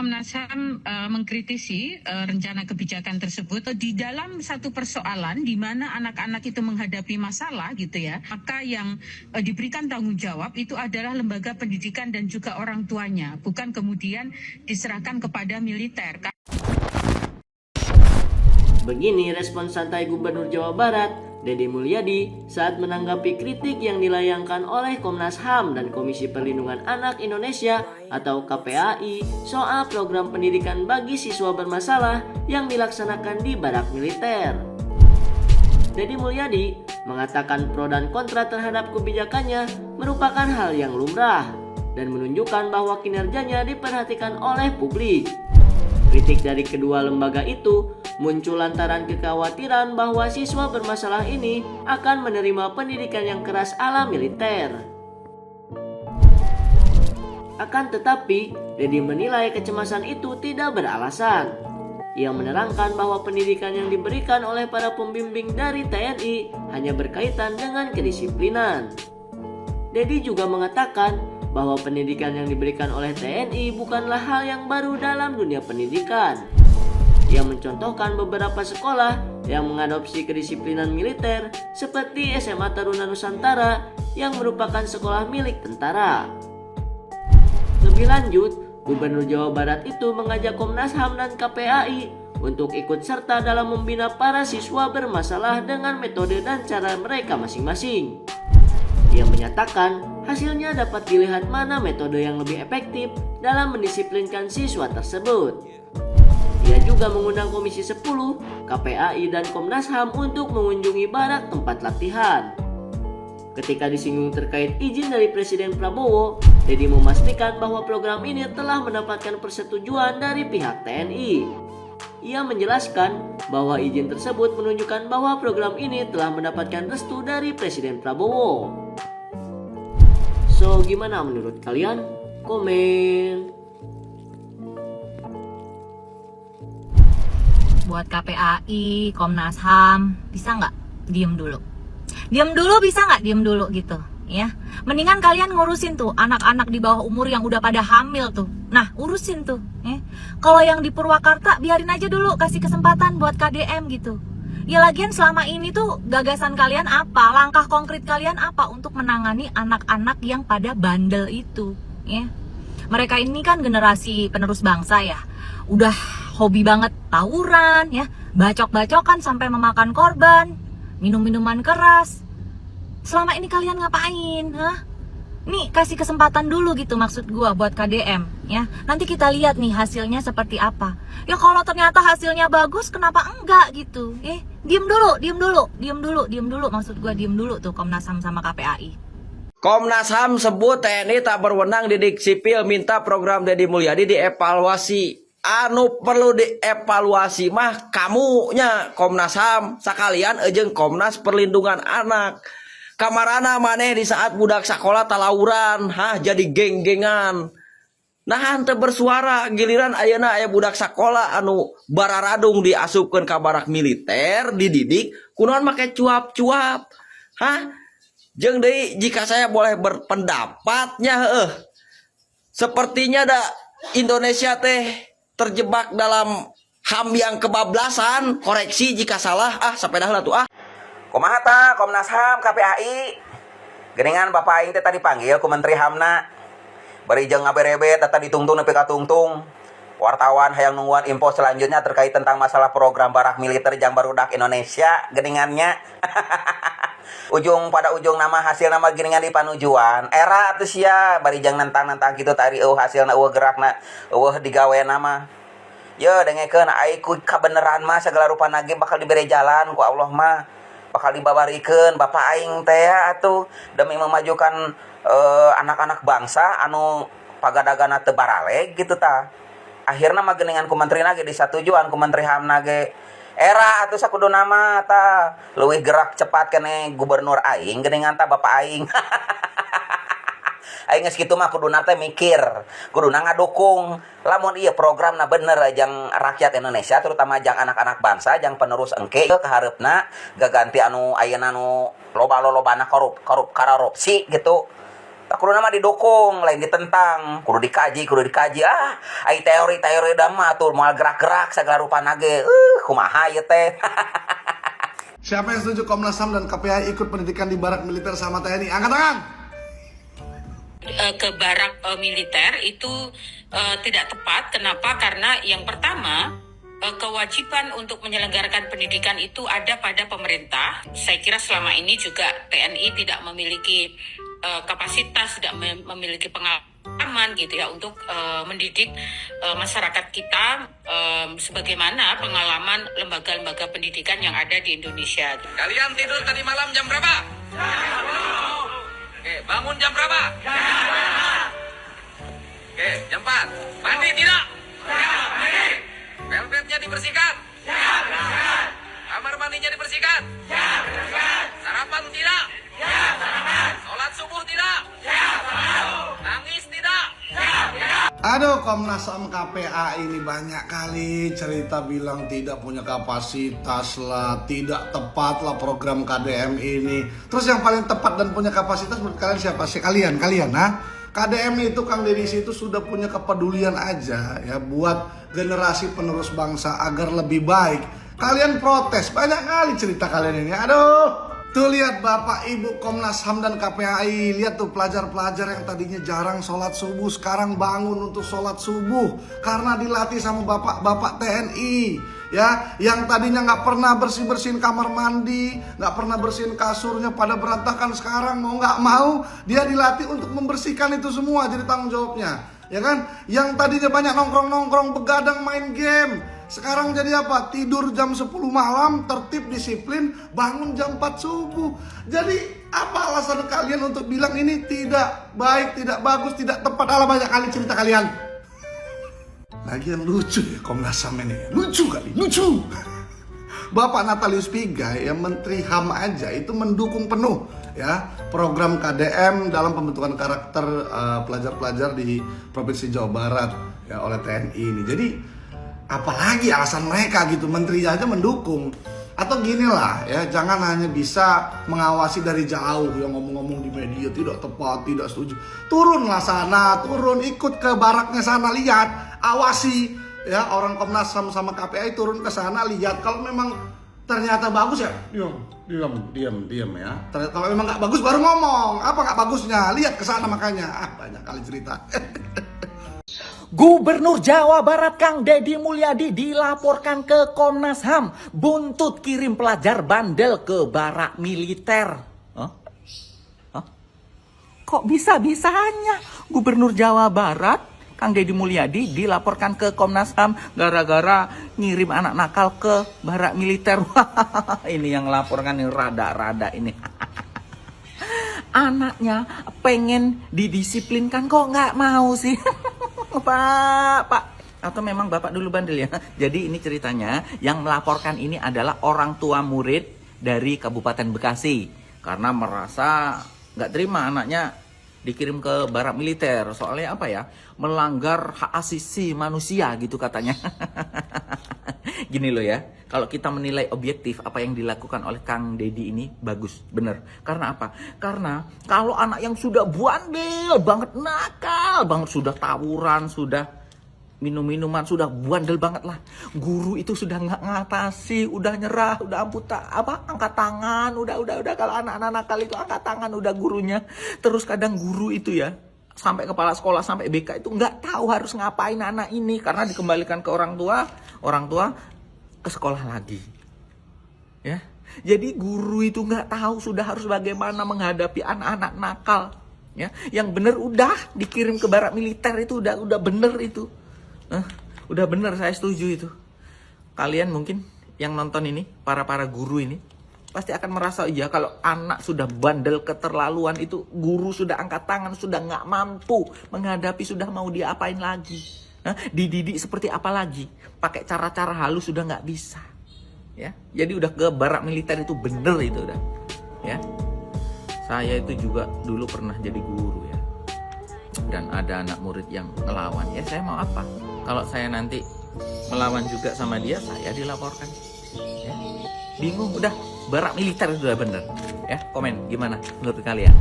Komnas HAM mengkritisi rencana kebijakan tersebut di dalam satu persoalan di mana anak-anak itu menghadapi masalah gitu ya, maka yang diberikan tanggung jawab itu adalah lembaga pendidikan dan juga orang tuanya, bukan kemudian diserahkan kepada militer. Begini respon santai Gubernur Jawa Barat, Deddy Mulyadi, saat menanggapi kritik yang dilayangkan oleh Komnas HAM dan Komisi Perlindungan Anak Indonesia atau KPAI soal program pendidikan bagi siswa bermasalah yang dilaksanakan di barak militer. Deddy Mulyadi mengatakan pro dan kontra terhadap kebijakannya merupakan hal yang lumrah dan menunjukkan bahwa kinerjanya diperhatikan oleh publik. Kritik dari kedua lembaga itu muncul lantaran kekhawatiran bahwa siswa bermasalah ini akan menerima pendidikan yang keras ala militer. Akan tetapi, Deddy menilai kecemasan itu tidak beralasan. Ia menerangkan bahwa pendidikan yang diberikan oleh para pembimbing dari TNI hanya berkaitan dengan kedisiplinan. Deddy juga mengatakan bahwa pendidikan yang diberikan oleh TNI bukanlah hal yang baru dalam dunia pendidikan. Ia mencontohkan beberapa sekolah yang mengadopsi kedisiplinan militer seperti SMA Taruna Nusantara yang merupakan sekolah milik tentara. Lebih lanjut, Gubernur Jawa Barat itu mengajak Komnas HAM dan KPAI untuk ikut serta dalam membina para siswa bermasalah dengan metode dan cara mereka masing-masing. Ia menyatakan hasilnya dapat dilihat mana metode yang lebih efektif dalam mendisiplinkan siswa tersebut. Ia juga mengundang Komisi 10, KPAI, dan Komnas HAM untuk mengunjungi barak tempat latihan. Ketika disinggung terkait izin dari Presiden Prabowo, Deddy memastikan bahwa program ini telah mendapatkan persetujuan dari pihak TNI. Ia menjelaskan bahwa izin tersebut menunjukkan bahwa program ini telah mendapatkan restu dari Presiden Prabowo. So, gimana menurut kalian? Komen. Buat KPAI, Komnas HAM, bisa nggak diem dulu? Diem dulu, bisa nggak diem dulu gitu ya? Mendingan kalian ngurusin tuh anak-anak di bawah umur yang udah pada hamil tuh. Nah, urusin tuh ya. Kalau yang di Purwakarta biarin aja dulu, kasih kesempatan buat KDM gitu. Ya lagian selama ini tuh gagasan kalian apa? Langkah konkret kalian apa untuk menangani anak-anak yang pada bandel itu ya? Mereka ini kan generasi penerus bangsa ya. Udah hobi banget tawuran ya, bacok-bacokan sampai memakan korban, minum-minuman keras. Selama ini kalian ngapain? Hah? Nih kasih kesempatan dulu gitu maksud gua buat KDM ya. Nanti kita lihat nih hasilnya seperti apa. Ya kalau ternyata hasilnya bagus, kenapa enggak gitu? Diem dulu maksud gua, diem dulu tuh Komnas HAM sama KPAI. Komnas HAM sebut TNI tak berwenang didik sipil, minta program Deddy Mulyadi dievaluasi. Anu perlu dievaluasi mah kamunya Komnas HAM, sakalian ejeng Komnas Perlindungan Anak. Kamarana maneh di saat budak sekolah talawuran, jadi geng-gengan. Nah henteu bersuara, giliran ayeuna aya budak sekolah anu bararadung diasupkeun ka barak militer, dididik kunaon make cuap-cuap. Jeung deui jika saya boleh berpendapatnya sepertinya Indonesia teh terjebak dalam HAM yang kebablasan. Koreksi jika salah, sampai dah lah tuh Kumaha ta Komnas HAM KPAI? Geningan Bapak aing teh tadi panggil ku Menteri HAMna. Bari jeung ngaberebet eta ditungtung nepi ka tungtung. Wartawan hayang nungguan info selanjutnya terkait tentang masalah program barak militer jang barudak Indonesia geningannya. Ujung pada ujung nama hasil nama geningan di panujuan. Era atuh sia bari jeung nentang-nentang kitu tari hasilna gerakna digawe nama. Ye dengekeun ai ku kabeneran mah segala rupana ge bakal dibere jalan ku Allah mah. Bakal dibabarikeun Bapak aing teh atuh demi memajukan anak-anak bangsa anu pagadagana teu baraleg gitu ta. Akhirna mah geuningan ku menterina ge disatujuan ku Menteri HAMna ge. Era atuh sakudu nama ta leuwih gerak cepat keneh gubernur aing geuningan ta Bapak aing. Aing geus kitu mah kuduna teh mikir, kuduna ngadukung lamun ieu programna bener jang rakyat Indonesia terutama jang anak-anak bangsa jang penerus engke ke hareupna gaganti anu ayeuna anu loba-lobana korupsi gitu. Kudu nama didukung, lain ditentang, kudu dikaji. Ai teori mah tuh moal gerak-gerak segala rupa nage. Kumaha ieu teh. Siapa yang setuju Komnas HAM dan KPAI ikut pendidikan di barak militer sama TNI? Angkat tangan. Ke barak militer itu tidak tepat. Kenapa? Karena yang pertama, kewajiban untuk menyelenggarakan pendidikan itu ada pada pemerintah. Saya kira selama ini juga TNI tidak memiliki kapasitas, tidak memiliki pengalaman gitu ya untuk mendidik masyarakat kita sebagaimana pengalaman lembaga-lembaga pendidikan yang ada di Indonesia. Kalian tidur tadi malam jam berapa? Oke, bangun jam berapa? Oke, jam 4. Mandi tidak? Velvetnya dibersihkan? Kamar mandinya dibersihkan? Sarapan tidak? Sholat subuh tidak? Nangis tidak? Aduh, Komnas HAM KPAI ini banyak kali cerita bilang tidak punya kapasitas lah, tidak tepat lah program KDM ini. Terus yang paling tepat dan punya kapasitas menurut kalian siapa sih? Kalian, nah? KDM itu Kang Deddy itu sudah punya kepedulian aja ya buat generasi penerus bangsa agar lebih baik. Kalian protes, banyak kali cerita kalian ini. Aduh, tuh lihat Bapak Ibu Komnas HAM dan KPAI, lihat tuh pelajar-pelajar yang tadinya jarang sholat subuh sekarang bangun untuk sholat subuh karena dilatih sama bapak-bapak TNI. Ya, yang tadinya nggak pernah bersih-bersihin kamar mandi, nggak pernah bersihin kasurnya pada berantakan, sekarang mau nggak mau dia dilatih untuk membersihkan itu semua, jadi tanggung jawabnya, ya kan? Yang tadinya banyak nongkrong-nongkrong, begadang, main game, sekarang jadi apa? Tidur jam 10 malam, tertib, disiplin, bangun jam 4 subuh. Jadi apa alasan kalian untuk bilang ini tidak baik, tidak bagus, tidak tepat? Alah, banyak kali cerita kalian. Lagian lucu ya Komnas HAM ini, lucu kali, lucu. Bapak Natalius Pigai yang Menteri HAM aja itu mendukung penuh ya program KDM dalam pembentukan karakter pelajar-pelajar di Provinsi Jawa Barat ya oleh TNI ini. Jadi apalagi alasan mereka gitu, menteri aja mendukung. Atau gini lah ya, jangan hanya bisa mengawasi dari jauh yang ngomong-ngomong di media tidak tepat, tidak setuju. Turunlah sana, turun ikut ke baraknya sana, lihat, awasi ya orang Komnas HAM sama KPAI turun ke sana, lihat kalau memang ternyata bagus ya diam ya. Ternyata kalau memang nggak bagus baru ngomong. Apa nggak bagusnya? Lihat ke sana makanya. Banyak kali cerita. Gubernur Jawa Barat Kang Deddy Mulyadi dilaporkan ke Komnas HAM buntut kirim pelajar bandel ke barak militer. Kok bisa-bisanya Gubernur Jawa Barat Kang Deddy Mulyadi dilaporkan ke Komnas HAM gara-gara ngirim anak nakal ke barak militer? Ini yang laporkan yang rada-rada ini. Anaknya pengen didisiplinkan kok nggak mau sih. Pak, atau memang Bapak dulu bandel ya? Jadi ini ceritanya yang melaporkan ini adalah orang tua murid dari Kabupaten Bekasi karena merasa nggak terima anaknya dikirim ke barak militer. Soalnya apa ya? Melanggar hak asasi manusia gitu katanya. Gini loh ya, kalau kita menilai objektif apa yang dilakukan oleh Kang Deddy ini bagus, bener. Karena apa? Karena kalau anak yang sudah bandel banget, nakal banget, sudah tawuran, sudah minum-minuman, sudah bandel banget lah, guru itu sudah nggak ngatasi, udah nyerah, udah angkat tangan, udah kalau anak-anak nakal itu angkat tangan udah gurunya. Terus kadang guru itu ya sampai kepala sekolah sampai BK itu nggak tahu harus ngapain anak ini karena dikembalikan ke orang tua ke sekolah lagi ya. Jadi guru itu nggak tahu sudah harus bagaimana menghadapi anak-anak nakal ya. Yang bener udah dikirim ke barak militer itu udah bener itu. Udah bener, saya setuju itu. Kalian mungkin yang nonton ini, para guru ini pasti akan merasa iya kalau anak sudah bandel keterlaluan itu, guru sudah angkat tangan, sudah nggak mampu menghadapi, sudah mau diapain lagi? Dididik seperti apa lagi? Pakai cara-cara halus sudah nggak bisa. Ya, jadi udah ke barak militer itu bener itu udah. Ya, saya itu juga dulu pernah jadi guru ya. Dan ada anak murid yang ngelawan. Ya saya mau apa? Kalau saya nanti melawan juga sama dia, saya dilaporkan. Ya. Bingung, udah barak militer itu udah bener. Ya, komen gimana menurut kalian?